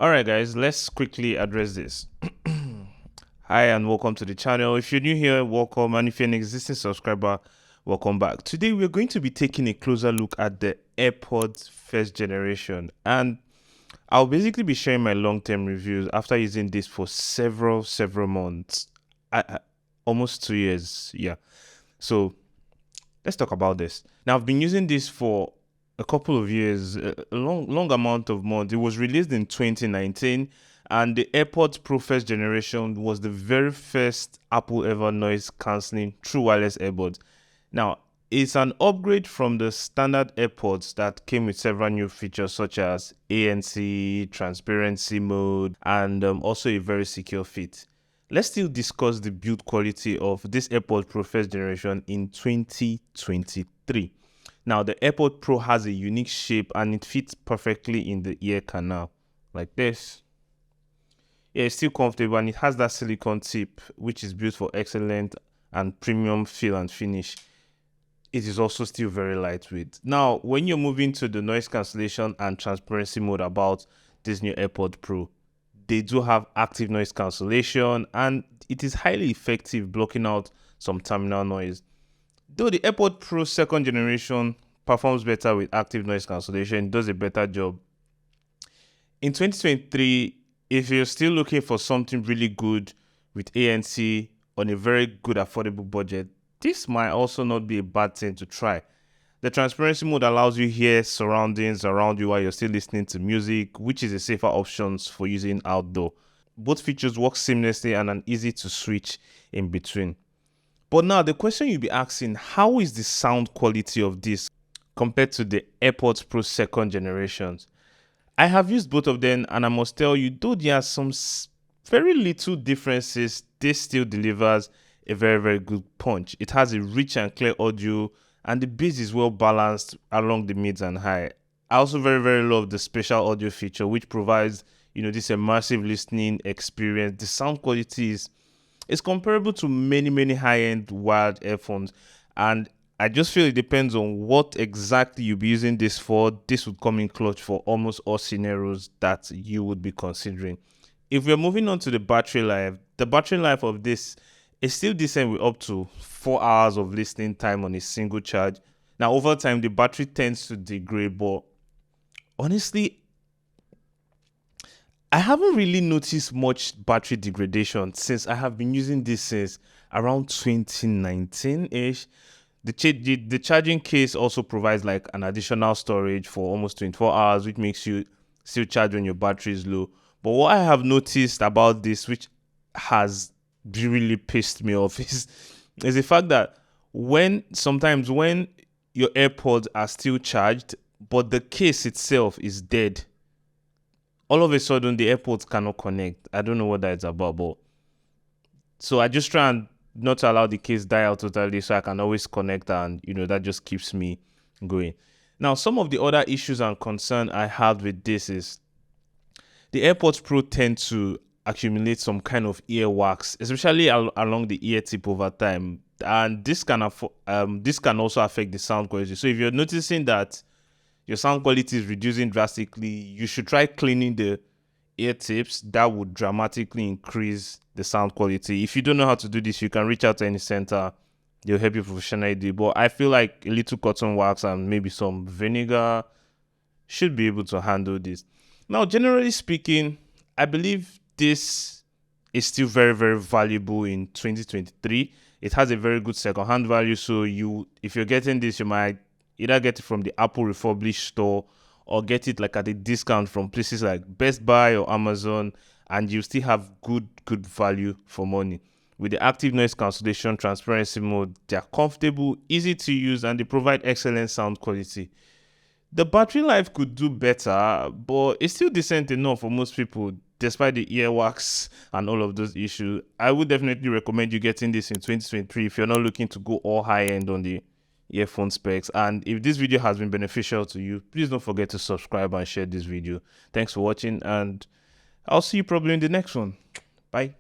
Alright guys, let's quickly address this. Hi and welcome to the channel. If you're new here, welcome, and if you're an existing subscriber, welcome back. Today we're going to be taking a closer look at the AirPods first generation, and I'll basically be sharing my long-term reviews after using this for several months. Almost 2 years, yeah. So let's talk about this. Now I've been using this for a couple of years, a long amount of months. It was released in 2019, and the AirPods Pro first generation was the very first Apple ever noise cancelling true wireless earbuds. Now, it's an upgrade from the standard AirPods that came with several new features such as ANC, transparency mode, and also a very secure fit. Let's still discuss the build quality of this AirPods Pro first generation in 2023. Now, the AirPods Pro has a unique shape and it fits perfectly in the ear canal, like this. Yeah, it's still comfortable and it has that silicone tip, which is built for excellent and premium feel and finish. It is also still very lightweight. Now, when you're moving to the noise cancellation and transparency mode about this new AirPods Pro, they do have active noise cancellation and it is highly effective, blocking out some terminal noise. Though the AirPods Pro second generation performs better with active noise cancellation, it does a better job. In 2023, if you're still looking for something really good with ANC on a very good affordable budget, this might also not be a bad thing to try. The transparency mode allows you to hear surroundings around you while you're still listening to music, which is a safer option for using outdoor. Both features work seamlessly and are easy to switch in between. But now the question you'll be asking, how is the sound quality of this compared to the AirPods Pro second generations? I have used both of them and I must tell you, though there are some very little differences, this still delivers a very good punch. It has a rich and clear audio and the bass is well balanced along the mids and high. I also very love the special audio feature, which provides this immersive listening experience. The sound quality is comparable to many high-end wired earphones, and I just feel it depends on what exactly you'll be using this for. This would come in clutch for almost all scenarios that you would be considering. If we're moving on to the battery life, the battery life of this is still decent with up to 4 hours of listening time on a single charge. Now, over time, the battery tends to degrade, but honestly, I haven't really noticed much battery degradation since I have been using this since around 2019-ish. The charging case also provides like an additional storage for almost 24 hours, which makes you still charge when your battery is low. But what I have noticed about this, which has really pissed me off, is the fact that sometimes when your AirPods are still charged, but the case itself is dead, all of a sudden the AirPods cannot connect. I don't know what that's about, but so I just try and not to allow the case die out totally so I can always connect, and that just keeps me going. Now, some of the other issues and concern I have with this is the AirPods Pro tend to accumulate some kind of earwax, especially along the ear tip over time, and this can also affect the sound quality. So if you're noticing that your sound quality is reducing drastically, you should try cleaning the ear tips. That would dramatically increase the sound quality. If you don't know how to do this, you can reach out to any center. They'll help you professionally do. But I feel like a little cotton wax and maybe some vinegar should be able to handle this. Now, generally speaking, I believe this is still very valuable in 2023. It has a very good second-hand value. So if you're getting this, you might either get it from the Apple refurbished store or get it like at a discount from places like Best Buy or Amazon, and you still have good value for money. With the active noise cancellation transparency mode, they're comfortable, easy to use, and they provide excellent sound quality. The battery life could do better, but it's still decent enough for most people, despite the earwax and all of those issues. I would definitely recommend you getting this in 2023 if you're not looking to go all high-end on the earphone specs. And if this video has been beneficial to you, please don't forget to subscribe and share this video. Thanks for watching, and I'll see you probably in the next one. Bye.